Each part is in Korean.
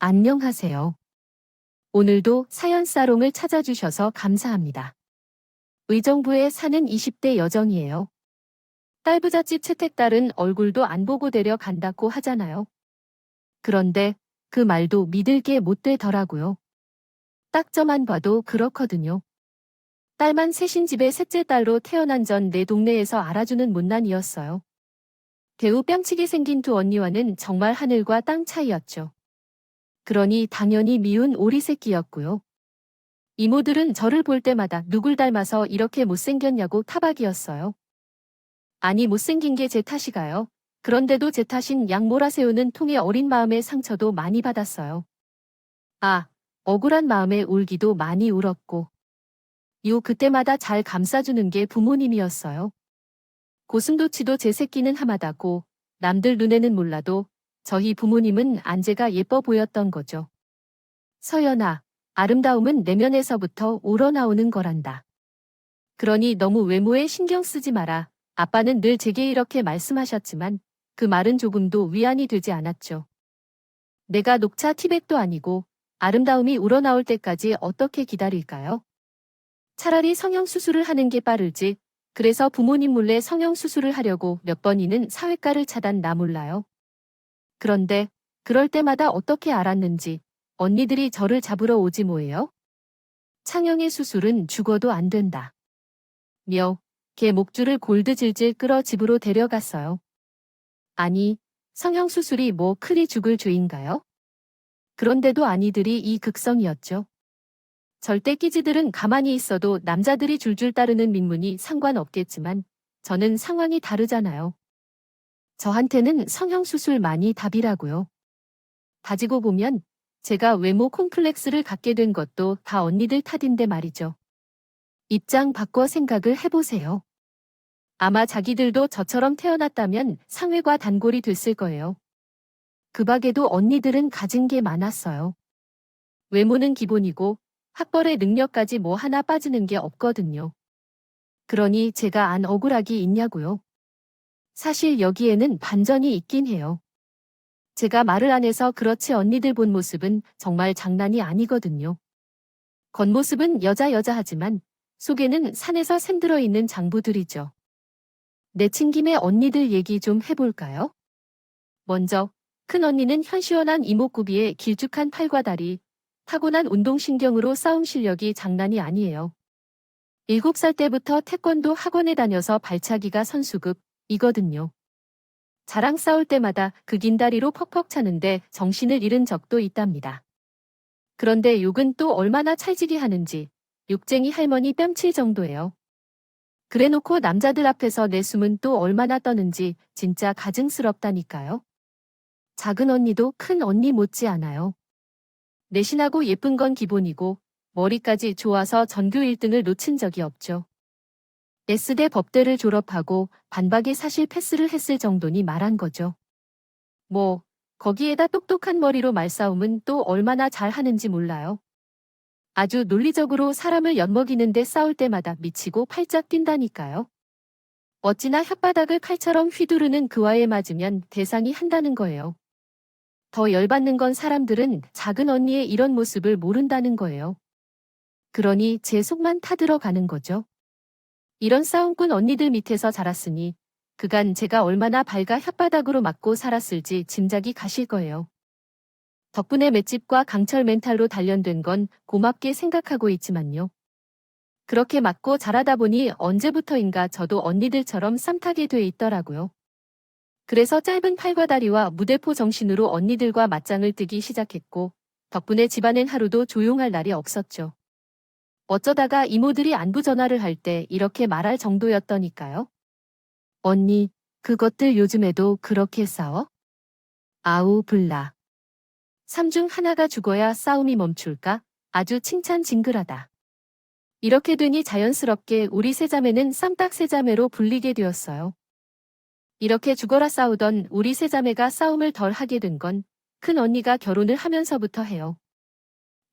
안녕하세요. 오늘도 사연 사롱을 찾아주셔서 감사합니다. 의정부에 사는 20대 여정이에요. 딸부잣집 채택딸은 얼굴도 안 보고 데려간다고 하잖아요. 그런데 그 말도 믿을 게 못 되더라고요. 딱 저만 봐도 그렇거든요. 딸만 셋인 집에 셋째 딸로 태어난 전 내 동네에서 알아주는 못난이였어요. 대우 뺨치게 생긴 두 언니와는 정말 하늘과 땅 차이였죠. 그러니 당연히 미운 오리 새끼였고요. 이모들은 저를 볼 때마다 누굴 닮아서 이렇게 못생겼냐고 타박이었어요. 아니 못생긴 게 제 탓이가요. 그런데도 제 탓인 양 몰아세우는 통의 어린 마음의 상처도 많이 받았어요. 아, 억울한 마음에 울기도 많이 울었고. 그때마다 잘 감싸주는 게 부모님이었어요. 고슴도치도 제 새끼는 하마다고 남들 눈에는 몰라도 저희 부모님은 안재가 예뻐 보였던 거죠. 서연아, 아름다움은 내면에서부터 우러나오는 거란다. 그러니 너무 외모에 신경 쓰지 마라. 아빠는 늘 제게 이렇게 말씀하셨지만 그 말은 조금도 위안이 되지 않았죠. 내가 녹차 티백도 아니고 아름다움이 우러나올 때까지 어떻게 기다릴까요? 차라리 성형수술을 하는 게 빠르지. 그래서 부모님 몰래 성형수술을 하려고 몇 번이는 사회과를 차단 나 몰라요. 그런데 그럴 때마다 어떻게 알았는지 언니들이 저를 잡으러 오지 뭐예요? 창형의 수술은 죽어도 안 된다. 개 목줄을 골드질질 끌어 집으로 데려갔어요. 아니, 성형수술이 뭐 크리 죽을 죄인가요? 그런데도 아니들이 이 극성이었죠. 절대 끼지들은 가만히 있어도 남자들이 줄줄 따르는 민문이 상관없겠지만 저는 상황이 다르잖아요. 저한테는 성형수술만이 답이라고요. 다지고 보면 제가 외모 콤플렉스를 갖게 된 것도 다 언니들 탓인데 말이죠. 입장 바꿔 생각을 해보세요. 아마 자기들도 저처럼 태어났다면 상회과 단골이 됐을 거예요. 그 밖에도 언니들은 가진 게 많았어요. 외모는 기본이고 학벌의 능력까지 뭐 하나 빠지는 게 없거든요. 그러니 제가 안 억울하기 있냐고요. 사실 여기에는 반전이 있긴 해요. 제가 말을 안 해서 그렇지 언니들 본 모습은 정말 장난이 아니거든요. 겉모습은 여자 하지만 속에는 산에서 샘들어 있는 장부들이죠. 내친 김에 언니들 얘기 좀 해볼까요? 먼저 큰 언니는 현시원한 이목구비에 길쭉한 팔과 다리, 타고난 운동신경으로 싸움 실력이 장난이 아니에요. 7살 때부터 태권도 학원에 다녀서 발차기가 선수급이거든요. 자랑 싸울 때마다 그 긴 다리로 퍽퍽 차는데 정신을 잃은 적도 있답니다. 그런데 욕은 또 얼마나 찰지게 하는지 욕쟁이 할머니 뺨칠 정도예요. 그래놓고 남자들 앞에서 내 숨은 또 얼마나 떠는지 진짜 가증스럽다니까요. 작은 언니도 큰 언니 못지 않아요. 내신하고 예쁜 건 기본이고 머리까지 좋아서 전교 1등을 놓친 적이 없죠. S대 법대를 졸업하고 반박에 사실 패스를 했을 정도니 말한 거죠. 거기에다 똑똑한 머리로 말싸움은 또 얼마나 잘하는지 몰라요. 아주 논리적으로 사람을 엿먹이는데 싸울 때마다 미치고 팔짝 뛴다니까요. 어찌나 혓바닥을 칼처럼 휘두르는 그 와에 맞으면 대상이 한다는 거예요. 더 열받는 건 사람들은 작은 언니의 이런 모습을 모른다는 거예요. 그러니 제 속만 타들어가는 거죠. 이런 싸움꾼 언니들 밑에서 자랐으니 그간 제가 얼마나 발가 혓바닥으로 맞고 살았을지 짐작이 가실 거예요. 덕분에 맷집과 강철 멘탈로 단련된 건 고맙게 생각하고 있지만요. 그렇게 맞고 자라다 보니 언제부터인가 저도 언니들처럼 쌈타게 돼 있더라고요. 그래서 짧은 팔과 다리와 무대포 정신으로 언니들과 맞짱을 뜨기 시작했고 덕분에 집안엔 하루도 조용할 날이 없었죠. 어쩌다가 이모들이 안부 전화를 할 때 이렇게 말할 정도였더니까요. 언니, 그것들 요즘에도 그렇게 싸워? 아우 블라. 3 중 하나가 죽어야 싸움이 멈출까? 아주 칭찬징글하다. 이렇게 되니 자연스럽게 우리 세자매는 쌈딱 세자매로 불리게 되었어요. 이렇게 죽어라 싸우던 우리 세자매가 싸움을 덜 하게 된 건 큰 언니가 결혼을 하면서부터 해요.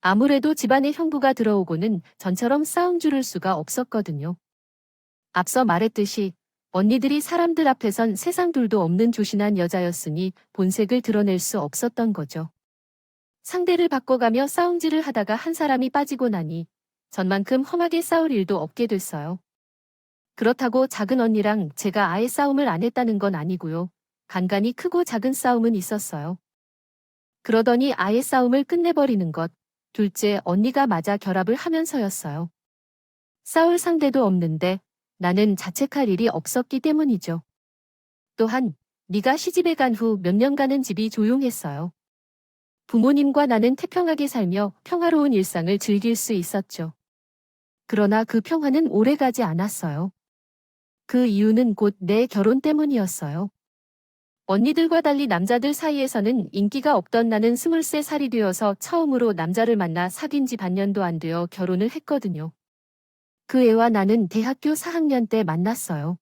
아무래도 집안에 형부가 들어오고는 전처럼 싸움 주를 수가 없었거든요. 앞서 말했듯이 언니들이 사람들 앞에선 세상 둘도 없는 조신한 여자였으니 본색을 드러낼 수 없었던 거죠. 상대를 바꿔가며 싸움질을 하다가 한 사람이 빠지고 나니 전만큼 험하게 싸울 일도 없게 됐어요. 그렇다고 작은 언니랑 제가 아예 싸움을 안 했다는 건 아니고요. 간간이 크고 작은 싸움은 있었어요. 그러더니 아예 싸움을 끝내버리는 것. 둘째, 언니가 맞아 결합을 하면서였어요. 싸울 상대도 없는데 나는 자책할 일이 없었기 때문이죠. 또한 네가 시집에 간 후 몇 년간은 집이 조용했어요. 부모님과 나는 태평하게 살며 평화로운 일상을 즐길 수 있었죠. 그러나 그 평화는 오래가지 않았어요. 그 이유는 곧 내 결혼 때문이었어요. 언니들과 달리 남자들 사이에서는 인기가 없던 나는 23살이 되어서 처음으로 남자를 만나 사귄 지 반년도 안 되어 결혼을 했거든요. 그 애와 나는 대학교 4학년 때 만났어요.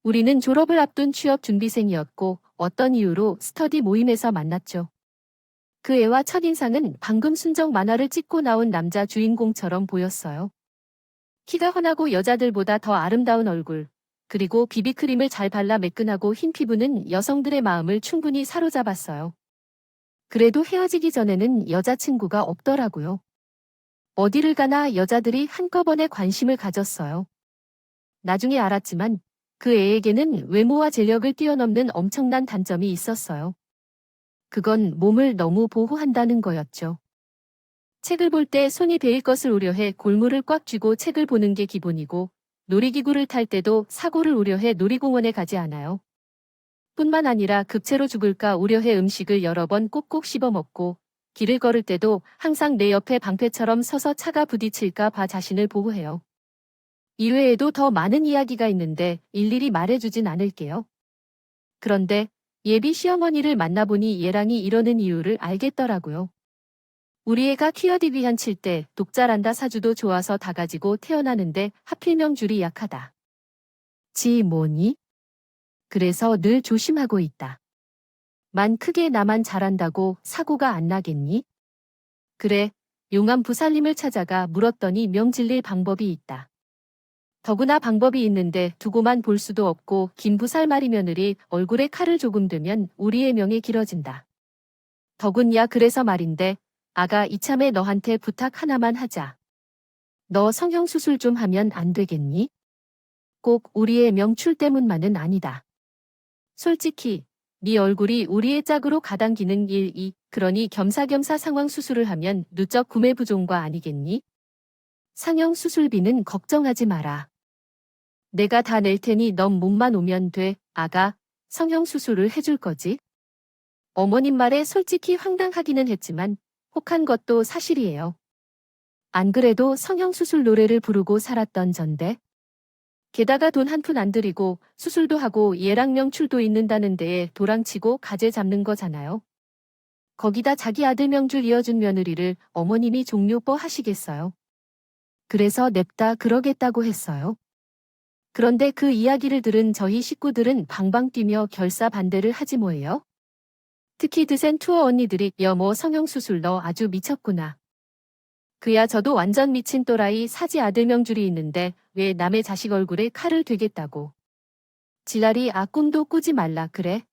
우리는 졸업을 앞둔 취업 준비생이었고 어떤 이유로 스터디 모임에서 만났죠. 그 애와 첫인상은 방금 순정 만화를 찍고 나온 남자 주인공처럼 보였어요. 키가 훤하고 여자들보다 더 아름다운 얼굴, 그리고 비비크림을 잘 발라 매끈하고 흰 피부는 여성들의 마음을 충분히 사로잡았어요. 그래도 헤어지기 전에는 여자친구가 없더라고요. 어디를 가나 여자들이 한꺼번에 관심을 가졌어요. 나중에 알았지만 그 애에게는 외모와 재력을 뛰어넘는 엄청난 단점이 있었어요. 그건 몸을 너무 보호한다는 거였죠. 책을 볼 때 손이 베일 것을 우려해 골무를 꽉 쥐고 책을 보는 게 기본이고 놀이기구를 탈 때도 사고를 우려해 놀이공원에 가지 않아요. 뿐만 아니라 급체로 죽을까 우려해 음식을 여러 번 꼭꼭 씹어 먹고 길을 걸을 때도 항상 내 옆에 방패처럼 서서 차가 부딪힐까 봐 자신을 보호해요. 이외에도 더 많은 이야기가 있는데 일일이 말해주진 않을게요. 그런데 예비 시어머니를 만나보니 얘랑이 이러는 이유를 알겠더라고요. 우리 애가 퀴어디비한 칠 때 독잘한다 사주도 좋아서 다 가지고 태어나는데 하필명 줄이 약하다. 지 뭐니? 그래서 늘 조심하고 있다. 만 크게 나만 잘한다고 사고가 안 나겠니? 그래, 용암 부살림을 찾아가 물었더니 명 질릴 방법이 있다. 더구나 방법이 있는데 두고만 볼 수도 없고 김 부살마리 며느리 얼굴에 칼을 조금 대면 우리의 명이 길어진다. 더군야 그래서 말인데 아가 이참에 너한테 부탁 하나만 하자. 너 성형수술 좀 하면 안 되겠니? 꼭 우리의 명출 때문만은 아니다. 솔직히 네 얼굴이 우리의 짝으로 가당기는 일, 그러니 겸사겸사 상황 수술을 하면 누적 구매 부종과 아니겠니? 상형 수술비는 걱정하지 마라. 내가 다 낼 테니 넌 몸만 오면 돼. 아가, 성형 수술을 해줄 거지? 어머님 말에 솔직히 황당하기는 했지만 혹한 것도 사실이에요. 안 그래도 성형수술 노래를 부르고 살았던 전데. 게다가 돈 한 푼 안 들이고 수술도 하고 얘랑 명출도 있는다는 데에 도랑치고 가재 잡는 거잖아요. 거기다 자기 아들 명줄 이어준 며느리를 어머님이 종료뻐 하시겠어요. 그래서 냅다 그러겠다고 했어요. 그런데 그 이야기를 들은 저희 식구들은 방방 뛰며 결사 반대를 하지 뭐예요? 특히 드센 투어 언니들이 여모 성형수술 너 아주 미쳤구나. 그야 저도 완전 미친 또라이 사지 아들 명줄이 있는데 왜 남의 자식 얼굴에 칼을 대겠다고. 지랄이 꿈도 꾸지 말라 그래.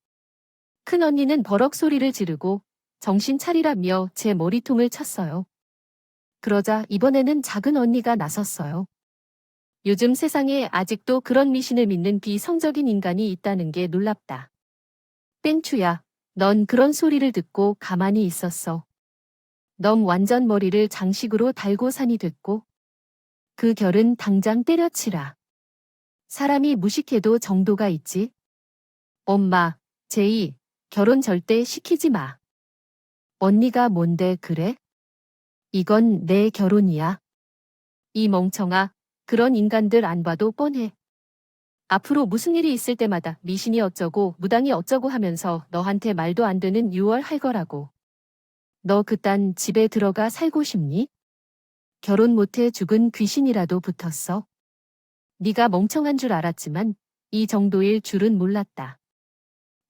큰 언니는 버럭 소리를 지르고 정신 차리라며 제 머리통을 쳤어요. 그러자 이번에는 작은 언니가 나섰어요. 요즘 세상에 아직도 그런 미신을 믿는 비성적인 인간이 있다는 게 놀랍다. 땡추야, 넌 그런 소리를 듣고 가만히 있었어. 넌 완전 머리를 장식으로 달고 산이 됐고 그 결은 당장 때려치라. 사람이 무식해도 정도가 있지. 엄마, 제이, 결혼 절대 시키지 마. 언니가 뭔데 그래? 이건 내 결혼이야. 이 멍청아, 그런 인간들 안 봐도 뻔해. 앞으로 무슨 일이 있을 때마다 미신이 어쩌고 무당이 어쩌고 하면서 너한테 말도 안 되는 유월 할 거라고. 너 그딴 집에 들어가 살고 싶니? 결혼 못해 죽은 귀신이라도 붙었어. 네가 멍청한 줄 알았지만 이 정도일 줄은 몰랐다.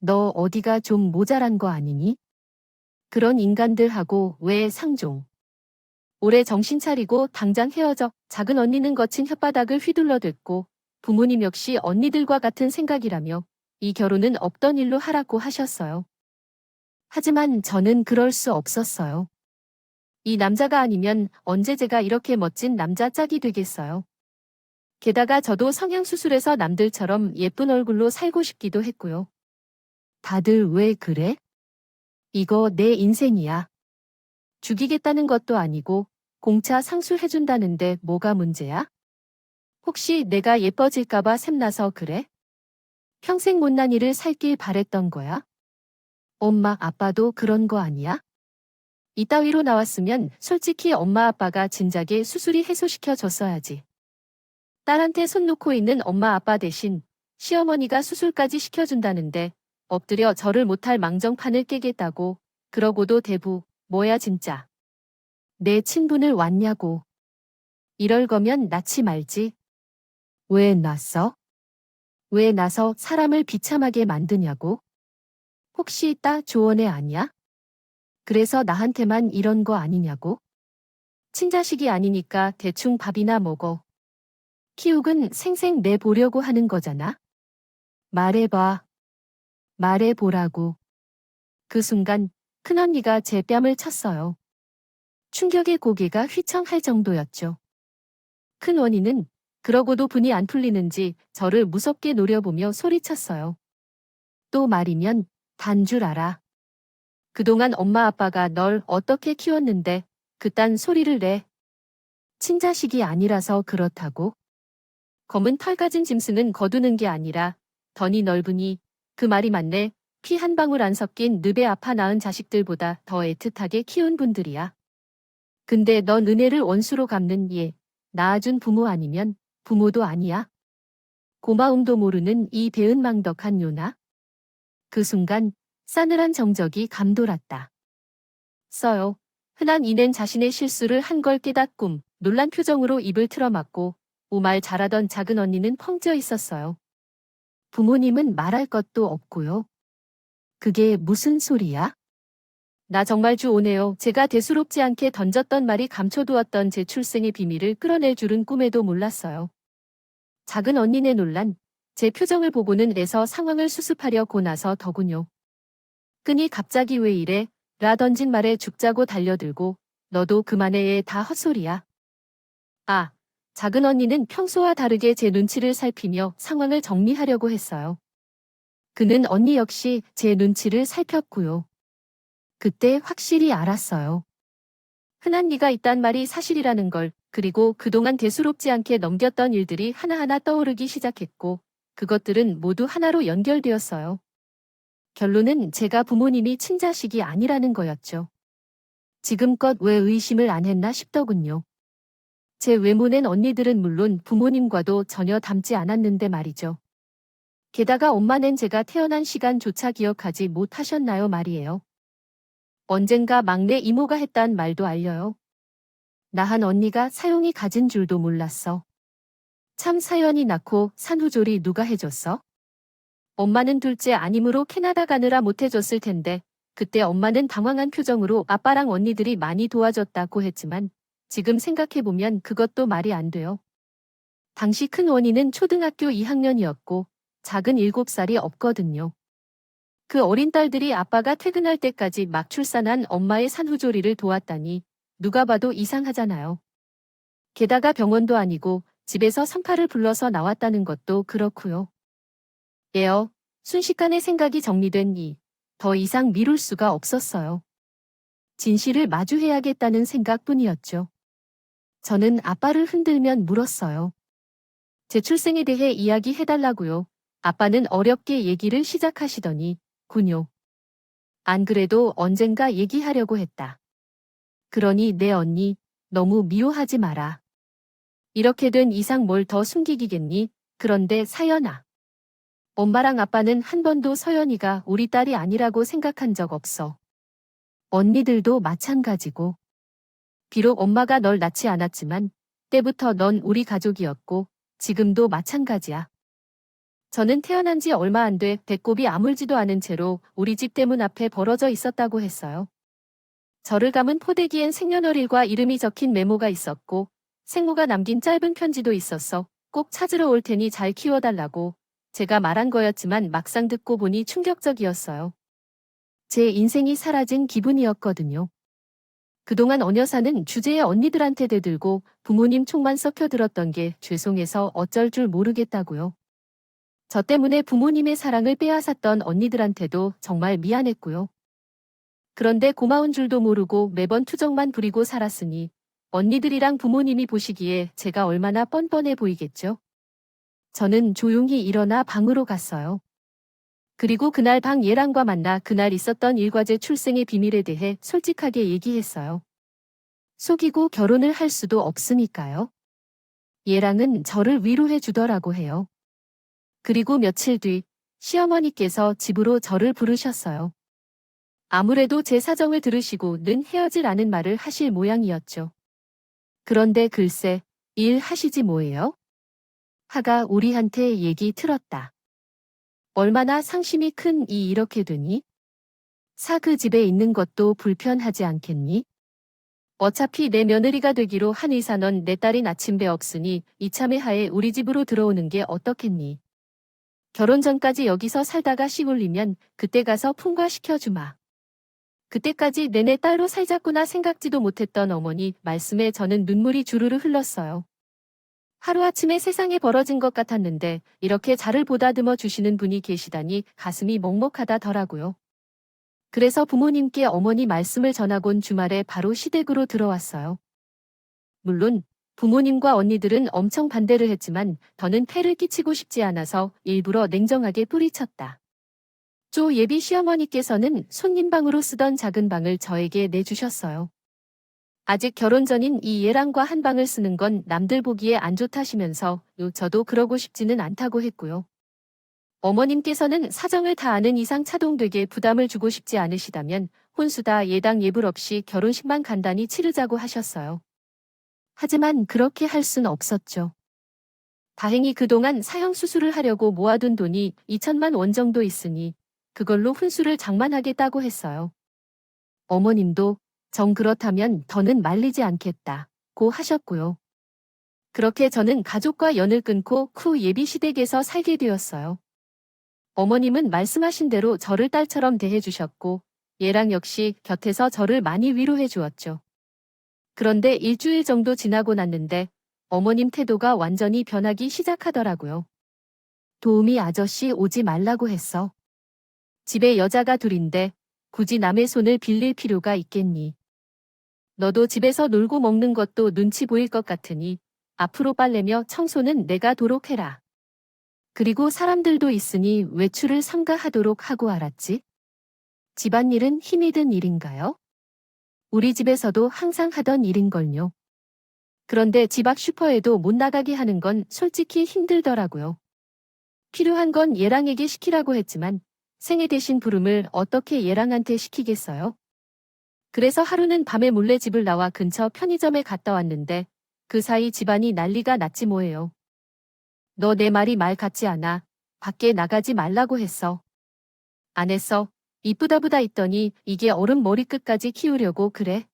너 어디가 좀 모자란 거 아니니? 그런 인간들하고 왜 상종? 올해 정신 차리고 당장 헤어져. 작은 언니는 거친 혓바닥을 휘둘러댔고 부모님 역시 언니들과 같은 생각이라며 이 결혼은 없던 일로 하라고 하셨어요. 하지만 저는 그럴 수 없었어요. 이 남자가 아니면 언제 제가 이렇게 멋진 남자 짝이 되겠어요. 게다가 저도 성형수술해서 남들처럼 예쁜 얼굴로 살고 싶기도 했고요. 다들 왜 그래? 이거 내 인생이야. 죽이겠다는 것도 아니고 공차 상수해준다는데 뭐가 문제야? 혹시 내가 예뻐질까봐 샘나서 그래? 평생 못난 일을 살길 바랬던 거야? 엄마 아빠도 그런 거 아니야? 이따위로 나왔으면 솔직히 엄마 아빠가 진작에 수술이 해소시켜 줬어야지. 딸한테 손 놓고 있는 엄마 아빠 대신 시어머니가 수술까지 시켜준다는데 엎드려 절을 못할 망정판을 깨겠다고. 그러고도 대부 뭐야 진짜. 내 친분을 왔냐고. 이럴 거면 낳지 말지. 왜 낳았어? 왜 나서 사람을 비참하게 만드냐고? 혹시 따 조언애 아니야? 그래서 나한테만 이런 거 아니냐고? 친자식이 아니니까 대충 밥이나 먹어. 키우근 생생 내보려고 하는 거잖아. 말해봐. 말해보라고. 그 순간 큰언니가 제 뺨을 쳤어요. 충격의 고개가 휘청할 정도였죠. 큰언니는 그러고도 분이 안 풀리는지 저를 무섭게 노려보며 소리쳤어요. 또 말이면 단 줄 알아. 그동안 엄마 아빠가 널 어떻게 키웠는데 그딴 소리를 내. 친자식이 아니라서 그렇다고. 검은 털 가진 짐승은 거두는 게 아니라 던이 넓으니. 그 말이 맞네. 피 한 방울 안 섞인 늪에 아파 낳은 자식들보다 더 애틋하게 키운 분들이야. 근데 넌 은혜를 원수로 갚는 얘. 낳아준 부모 아니면 부모도 아니야. 고마움도 모르는 이 배은망덕한 요나. 그 순간 싸늘한 정적이 감돌았다. 써요. 흔한 이낸 자신의 실수를 한 걸 깨닫꿈 놀란 표정으로 입을 틀어막고 오말 잘하던 작은 언니는 펑져 있었어요. 부모님은 말할 것도 없고요. 그게 무슨 소리야? 나 정말 주오네요. 제가 대수롭지 않게 던졌던 말이 감춰두었던 제 출생의 비밀을 끌어낼 줄은 꿈에도 몰랐어요. 작은 언니네 놀란 제 표정을 보고는 애서 상황을 수습하려고 나서 더군요. 끈이 갑자기 왜 이래? 라 던진 말에 죽자고 달려들고 너도 그만해 애 다 헛소리야. 아, 작은 언니는 평소와 다르게 제 눈치를 살피며 상황을 정리하려고 했어요. 그는 언니 역시 제 눈치를 살폈고요. 그때 확실히 알았어요. 흔한 리가 있단 말이 사실이라는 걸, 그리고 그동안 대수롭지 않게 넘겼던 일들이 하나하나 떠오르기 시작했고, 그것들은 모두 하나로 연결되었어요. 결론은 제가 부모님이 친자식이 아니라는 거였죠. 지금껏 왜 의심을 안 했나 싶더군요. 제 외모낸 언니들은 물론 부모님과도 전혀 닮지 않았는데 말이죠. 게다가 엄마는 제가 태어난 시간조차 기억하지 못하셨나요 말이에요. 언젠가 막내 이모가 했단 말도 알려요. 나한 언니가 사용이 가진 줄도 몰랐어. 참 사연이 낳고 산후조리 누가 해줬어? 엄마는 둘째 아님으로 캐나다 가느라 못해줬을 텐데 그때 엄마는 당황한 표정으로 아빠랑 언니들이 많이 도와줬다고 했지만 지금 생각해보면 그것도 말이 안 돼요. 당시 큰 원희는 초등학교 2학년이었고 작은 7살이 없거든요. 그 어린 딸들이 아빠가 퇴근할 때까지 막 출산한 엄마의 산후조리를 도왔다니 누가 봐도 이상하잖아요. 게다가 병원도 아니고 집에서 산파를 불러서 나왔다는 것도 그렇고요. 예어, 순식간에 생각이 정리된 더 이상 미룰 수가 없었어요. 진실을 마주해야겠다는 생각뿐이었죠. 저는 아빠를 흔들면 물었어요. 제 출생에 대해 이야기해달라고요. 아빠는 어렵게 얘기를 시작하시더니 군요. 안 그래도 언젠가 얘기하려고 했다. 그러니 내 언니 너무 미워하지 마라. 이렇게 된 이상 뭘 더 숨기기겠니? 그런데 사연아. 엄마랑 아빠는 한 번도 서연이가 우리 딸이 아니라고 생각한 적 없어. 언니들도 마찬가지고. 비록 엄마가 널 낳지 않았지만 때부터 넌 우리 가족이었고 지금도 마찬가지야. 저는 태어난 지 얼마 안 돼 배꼽이 아물지도 않은 채로 우리 집 대문 앞에 벌어져 있었다고 했어요. 저를 감은 포대기엔 생년월일과 이름이 적힌 메모가 있었고 생모가 남긴 짧은 편지도 있었어. 꼭 찾으러 올 테니 잘 키워달라고. 제가 말한 거였지만 막상 듣고 보니 충격적이었어요. 제 인생이 사라진 기분이었거든요. 그동안 언여사는 주제에 언니들한테 대들고 부모님 촉만 썩혀 들었던 게 죄송해서 어쩔 줄 모르겠다고요. 저 때문에 부모님의 사랑을 빼앗았던 언니들한테도 정말 미안했고요. 그런데 고마운 줄도 모르고 매번 투정만 부리고 살았으니 언니들이랑 부모님이 보시기에 제가 얼마나 뻔뻔해 보이겠죠? 저는 조용히 일어나 방으로 갔어요. 그리고 그날 방 예랑과 만나 그날 있었던 일과제 출생의 비밀에 대해 솔직하게 얘기했어요. 속이고 결혼을 할 수도 없으니까요. 예랑은 저를 위로해 주더라고 해요. 그리고 며칠 뒤 시어머니께서 집으로 저를 부르셨어요. 아무래도 제 사정을 들으시고는 헤어지라는 말을 하실 모양이었죠. 그런데 글쎄, 일 하시지 뭐예요? 하가 우리한테 얘기 틀었다. 얼마나 상심이 큰 이 이렇게 되니? 사 그 집에 있는 것도 불편하지 않겠니? 어차피 내 며느리가 되기로 한 의사 넌 내 딸이 나침배 없으니 이참에 하에 우리 집으로 들어오는 게 어떻겠니? 결혼 전까지 여기서 살다가 시골리면 그때 가서 풍과시켜주마. 그때까지 내내 딸로 살자꾸나 생각지도 못했던 어머니 말씀에 저는 눈물이 주르르 흘렀어요. 하루아침에 세상에 벌어진 것 같았는데 이렇게 저를 보다듬어 주시는 분이 계시다니 가슴이 먹먹하다더라고요. 그래서 부모님께 어머니 말씀을 전하곤 주말에 바로 시댁으로 들어왔어요. 물론 부모님과 언니들은 엄청 반대를 했지만 저는 폐를 끼치고 싶지 않아서 일부러 냉정하게 뿌리쳤다. 조 예비 시어머니께서는 손님방으로 쓰던 작은 방을 저에게 내주셨어요. 아직 결혼 전인 이 예랑과 한 방을 쓰는 건 남들 보기에 안 좋다시면서 저도 그러고 싶지는 않다고 했고요. 어머님께서는 사정을 다 아는 이상 차동되게 부담을 주고 싶지 않으시다면 혼수다 예당 예불 없이 결혼식만 간단히 치르자고 하셨어요. 하지만 그렇게 할 순 없었죠. 다행히 그동안 사형 수술을 하려고 모아둔 돈이 2천만 원 정도 있으니 그걸로 혼수를 장만하겠다고 했어요. 어머님도 정 그렇다면 더는 말리지 않겠다고 하셨고요. 그렇게 저는 가족과 연을 끊고 쿠 예비 시댁에서 살게 되었어요. 어머님은 말씀하신 대로 저를 딸처럼 대해주셨고 예랑 역시 곁에서 저를 많이 위로해 주었죠. 그런데 일주일 정도 지나고 났는데 어머님 태도가 완전히 변하기 시작하더라고요. 도우미 아저씨 오지 말라고 했어. 집에 여자가 둘인데 굳이 남의 손을 빌릴 필요가 있겠니? 너도 집에서 놀고 먹는 것도 눈치 보일 것 같으니 앞으로 빨래며 청소는 내가 도록 해라. 그리고 사람들도 있으니 외출을 삼가하도록 하고 알았지? 집안일은 힘이 든 일인가요? 우리 집에서도 항상 하던 일인걸요. 그런데 집 앞 슈퍼에도 못 나가게 하는 건 솔직히 힘들더라고요. 필요한 건 예랑에게 시키라고 했지만 생애 대신 부름을 어떻게 예랑한테 시키겠어요? 그래서 하루는 밤에 몰래 집을 나와 근처 편의점에 갔다 왔는데 그 사이 집안이 난리가 났지 뭐예요. 너 내 말이 말 같지 않아. 밖에 나가지 말라고 했어. 안 했어. 이쁘다부다 있더니 이게 어른 머리끝까지 키우려고 그래.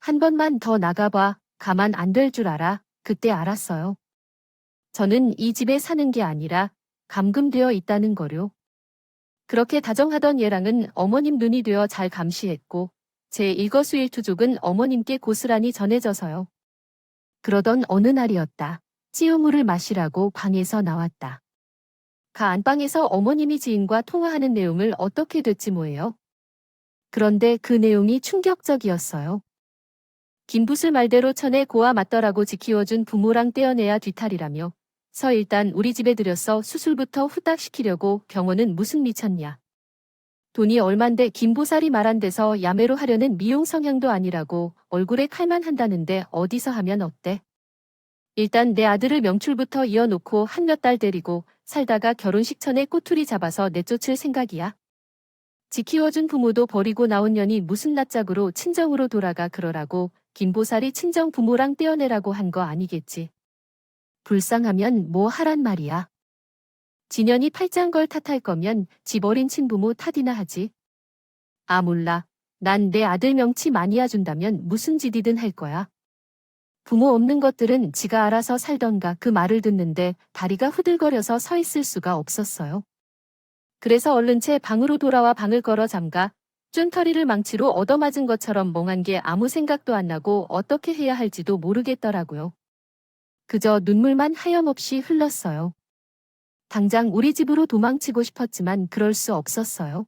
한 번만 더 나가봐. 가만 안 될 줄 알아. 그때 알았어요. 저는 이 집에 사는 게 아니라 감금되어 있다는 거요. 그렇게 다정하던 예랑은 어머님 눈이 되어 잘 감시했고 제 일거수일투족은 어머님께 고스란히 전해져서요. 그러던 어느 날이었다. 찌우물을 마시라고 방에서 나왔다. 가 안방에서 어머님이 지인과 통화하는 내용을 어떻게 됐지 뭐예요. 그런데 그 내용이 충격적이었어요. 김부슬 말대로 천에 고아 맞더라고 지키워준 부모랑 떼어내야 뒤탈이라며 서 일단 우리 집에 들여서 수술부터 후딱 시키려고 병원은 무슨 미쳤냐. 돈이 얼만데 김보살이 말한 데서 야매로 하려는 미용 성향도 아니라고 얼굴에 칼만 한다는데 어디서 하면 어때? 일단 내 아들을 명출부터 이어놓고 한 몇 달 데리고 살다가 결혼식 전에 꼬투리 잡아서 내쫓을 생각이야. 지키워준 부모도 버리고 나온 년이 무슨 낯짝으로 친정으로 돌아가 그러라고 김보살이 친정 부모랑 떼어내라고 한 거 아니겠지. 불쌍하면 뭐 하란 말이야. 진연이 팔짱걸 탓할 거면 집 어린 친부모 탓이나 하지. 아 몰라. 난 내 아들 명치 많이 해준다면 무슨 짓이든 할 거야. 부모 없는 것들은 지가 알아서 살던가 그 말을 듣는데 다리가 후들거려서 서 있을 수가 없었어요. 그래서 얼른 제 방으로 돌아와 방을 걸어 잠가 쭌터리를 망치로 얻어맞은 것처럼 멍한 게 아무 생각도 안 나고 어떻게 해야 할지도 모르겠더라고요. 그저 눈물만 하염없이 흘렀어요. 당장 우리 집으로 도망치고 싶었지만 그럴 수 없었어요.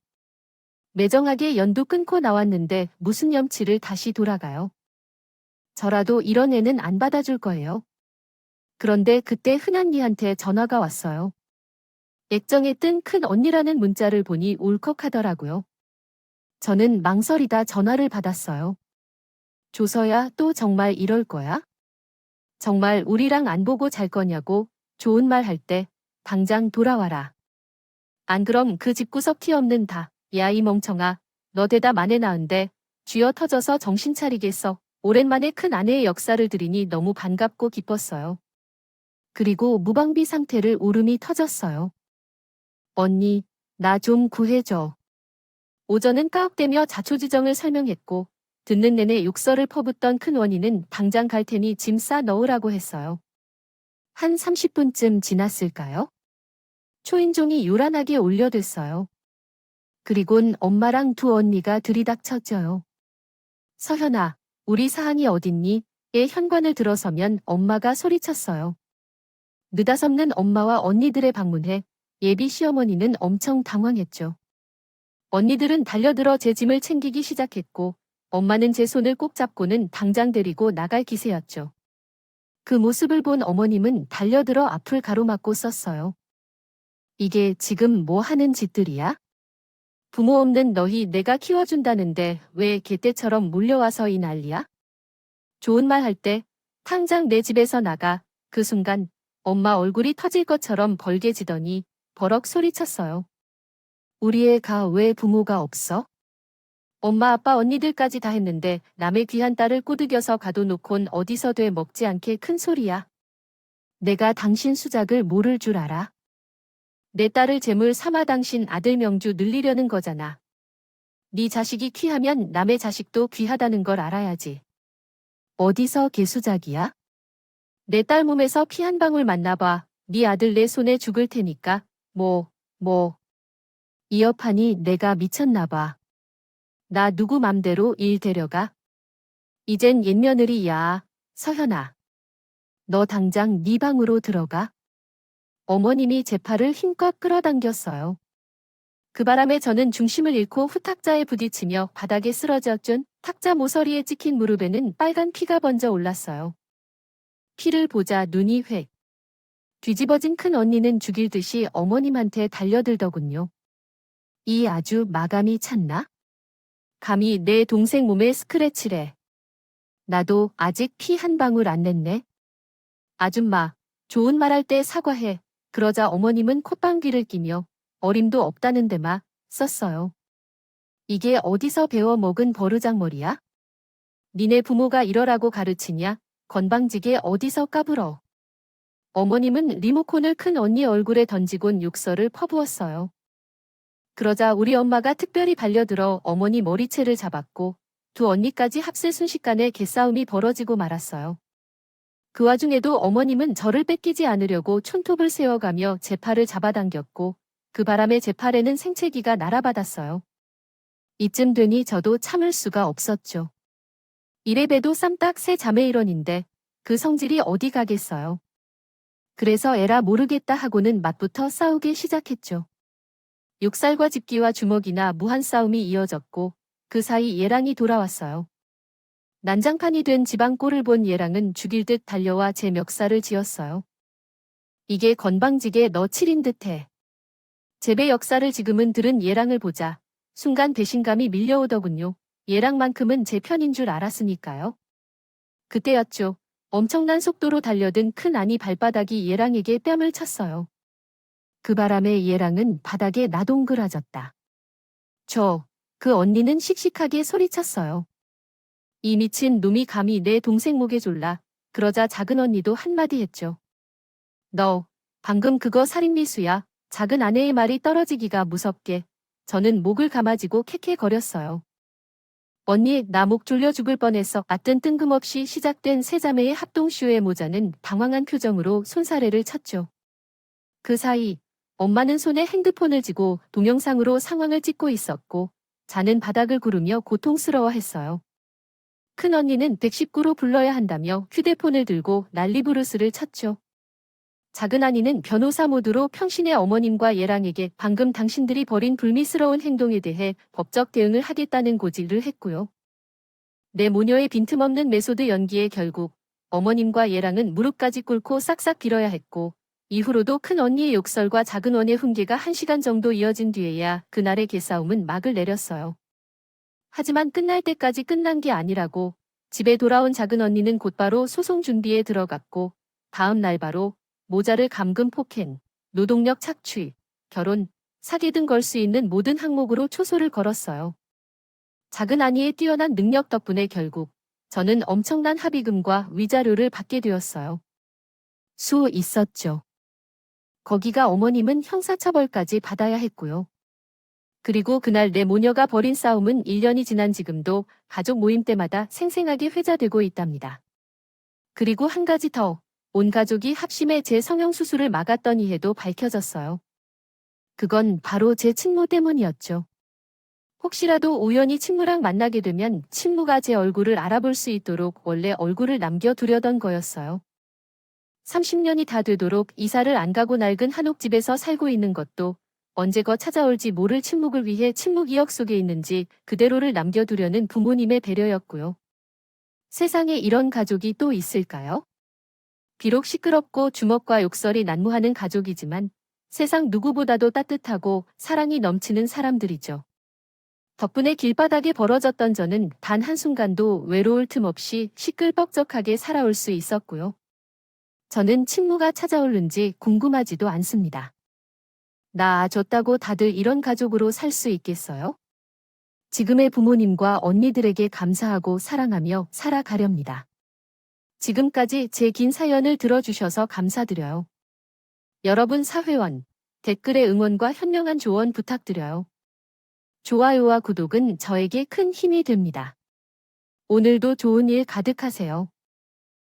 매정하게 연도 끊고 나왔는데 무슨 염치를 다시 돌아가요. 저라도 이런 애는 안 받아줄 거예요. 그런데 그때 흔한니한테 전화가 왔어요. 액정에 뜬 큰 언니라는 문자를 보니 울컥하더라고요. 저는 망설이다 전화를 받았어요. 조서야, 또 정말 이럴 거야? 정말 우리랑 안 보고 잘 거냐고 좋은 말 할 때 당장 돌아와라. 안 그럼 그 집구석 티 없는 다. 야, 이 멍청아. 너 대다 만에 낳은데 쥐어 터져서 정신 차리겠어. 오랜만에 큰 아내의 역사를 들으니 너무 반갑고 기뻤어요. 그리고 무방비 상태를 울음이 터졌어요. 언니, 나 좀 구해줘. 오전은 까옥대며 자초지정을 설명했고 듣는 내내 욕설을 퍼붓던 큰 원인은 당장 갈 테니 짐 싸 넣으라고 했어요. 한 30분쯤 지났을까요? 초인종이 요란하게 울려댔어요. 그리곤 엄마랑 두 언니가 들이닥쳤죠요. 서현아, 우리 사한이 어딨니? 의 현관을 들어서면 엄마가 소리쳤어요. 느닷없는 엄마와 언니들의 방문에 예비 시어머니는 엄청 당황했죠. 언니들은 달려들어 제 짐을 챙기기 시작했고 엄마는 제 손을 꼭 잡고는 당장 데리고 나갈 기세였죠. 그 모습을 본 어머님은 달려들어 앞을 가로막고 썼어요. 이게 지금 뭐 하는 짓들이야? 부모 없는 너희 내가 키워준다는데 왜 개떼처럼 몰려와서 이 난리야? 좋은 말 할 때 당장 내 집에서 나가. 그 순간 엄마 얼굴이 터질 것처럼 벌개지더니 버럭 소리쳤어요. 우리 애가 왜 부모가 없어? 엄마 아빠 언니들까지 다 했는데 남의 귀한 딸을 꼬드겨서 가둬놓곤 어디서 돼 먹지 않게 큰 소리야. 내가 당신 수작을 모를 줄 알아? 내 딸을 재물 삼아 당신 아들 명주 늘리려는 거잖아. 네 자식이 귀하면 남의 자식도 귀하다는 걸 알아야지. 어디서 개수작이야? 내 딸 몸에서 피 한 방울 만나봐. 네 아들 내 손에 죽을 테니까. 뭐. 이 여판이 내가 미쳤나 봐. 나 누구 맘대로 일 데려가? 이젠 옛며느리야. 서현아. 너 당장 네 방으로 들어가. 어머님이 제 팔을 힘껏 끌어당겼어요. 그 바람에 저는 중심을 잃고 후탁자에 부딪히며 바닥에 쓰러졌죠. 탁자 모서리에 찍힌 무릎에는 빨간 피가 번져 올랐어요. 피를 보자 눈이 획. 뒤집어진 큰 언니는 죽일 듯이 어머님한테 달려들더군요. 이 아주 마감이 찼나? 감히 내 동생 몸에 스크래치래. 나도 아직 피 한 방울 안 냈네. 아줌마, 좋은 말 할 때 사과해. 그러자 어머님은 콧방귀를 끼며 어림도 없다는 데마 썼어요. 이게 어디서 배워 먹은 버르장머리야? 니네 부모가 이러라고 가르치냐? 건방지게 어디서 까불어. 어머님은 리모컨을 큰 언니 얼굴에 던지곤 욕설을 퍼부었어요. 그러자 우리 엄마가 특별히 발려들어 어머니 머리채를 잡았고 두 언니까지 합세 순식간에 개싸움이 벌어지고 말았어요. 그 와중에도 어머님은 저를 뺏기지 않으려고 촌톱을 세워가며 제 팔을 잡아당겼고 그 바람에 제 팔에는 생채기가 날아받았어요. 이쯤 되니 저도 참을 수가 없었죠. 이래봬도 쌈딱 세 자매 일원인데 그 성질이 어디 가겠어요. 그래서 에라 모르겠다 하고는 맞부터 싸우기 시작했죠. 욕살과 집기와 주먹이나 무한 싸움이 이어졌고 그 사이 예랑이 돌아왔어요. 난장판이 된 집안 꼴을 본 예랑은 죽일 듯 달려와 제 멱살을 쥐었어요. 이게 건방지게 너 치린 듯해. 제 배 역사를 지금은 들은 예랑을 보자 순간 배신감이 밀려오더군요. 예랑만큼은 제 편인 줄 알았으니까요. 그때였죠. 엄청난 속도로 달려든 큰 아니 발바닥이 예랑에게 뺨을 쳤어요. 그 바람에 예랑은 바닥에 나동그라졌다. 그 언니는 씩씩하게 소리쳤어요. 이 미친 놈이 감히 내 동생 목에 졸라. 그러자 작은 언니도 한마디 했죠. 너, 방금 그거 살인미수야. 작은 아내의 말이 떨어지기가 무섭게. 저는 목을 감아쥐고 캑캑거렸어요. 언니, 나 목 졸려 죽을 뻔했어. 아뜬 뜬금없이 시작된 세 자매의 합동쇼의 모자는 당황한 표정으로 손사래를 쳤죠. 그 사이 엄마는 손에 핸드폰을 쥐고 동영상으로 상황을 찍고 있었고 자는 바닥을 구르며 고통스러워했어요. 큰 언니는 119로 불러야 한다며 휴대폰을 들고 난리부르스를 쳤죠. 작은 언니는 변호사 모드로 평신의 어머님과 예랑에게 방금 당신들이 벌인 불미스러운 행동에 대해 법적 대응을 하겠다는 고지를 했고요. 내 모녀의 빈틈없는 메소드 연기에 결국 어머님과 예랑은 무릎까지 꿇고 싹싹 빌어야 했고, 이후로도 큰 언니의 욕설과 작은 언니의 훈계가 1시간 정도 이어진 뒤에야 그날의 개싸움은 막을 내렸어요. 하지만 끝날 때까지 끝난 게 아니라고 집에 돌아온 작은 언니는 곧바로 소송 준비에 들어갔고, 다음 날 바로 모자를 감금 폭행, 노동력 착취, 결혼, 사기 등 걸 수 있는 모든 항목으로 초소를 걸었어요. 작은 아니의 뛰어난 능력 덕분에 결국 저는 엄청난 합의금과 위자료를 받게 되었어요. 수 있었죠. 거기가 어머님은 형사처벌까지 받아야 했고요. 그리고 그날 내 모녀가 벌인 싸움은 1년이 지난 지금도 가족 모임 때마다 생생하게 회자되고 있답니다. 그리고 한 가지 더, 온 가족이 합심해 제 성형수술을 막았더니 해도 밝혀졌어요. 그건 바로 제 친모 때문이었죠. 혹시라도 우연히 친모랑 만나게 되면 친모가 제 얼굴을 알아볼 수 있도록 원래 얼굴을 남겨두려던 거였어요. 30년이 다 되도록 이사를 안 가고 낡은 한옥집에서 살고 있는 것도 언제거 찾아올지 모를 친목을 위해 친모 기억 속에 있는지 그대로를 남겨두려는 부모님의 배려였고요. 세상에 이런 가족이 또 있을까요? 비록 시끄럽고 주먹과 욕설이 난무하는 가족이지만 세상 누구보다도 따뜻하고 사랑이 넘치는 사람들이죠. 덕분에 길바닥에 벌어졌던 저는 단 한순간도 외로울 틈 없이 시끌벅적하게 살아올 수 있었고요. 저는 친모가 찾아올는지 궁금하지도 않습니다. 낳아줬다고 다들 이런 가족으로 살 수 있겠어요? 지금의 부모님과 언니들에게 감사하고 사랑하며 살아가렵니다. 지금까지 제 긴 사연을 들어주셔서 감사드려요. 여러분 사회원, 댓글에 응원과 현명한 조언 부탁드려요. 좋아요와 구독은 저에게 큰 힘이 됩니다. 오늘도 좋은 일 가득하세요.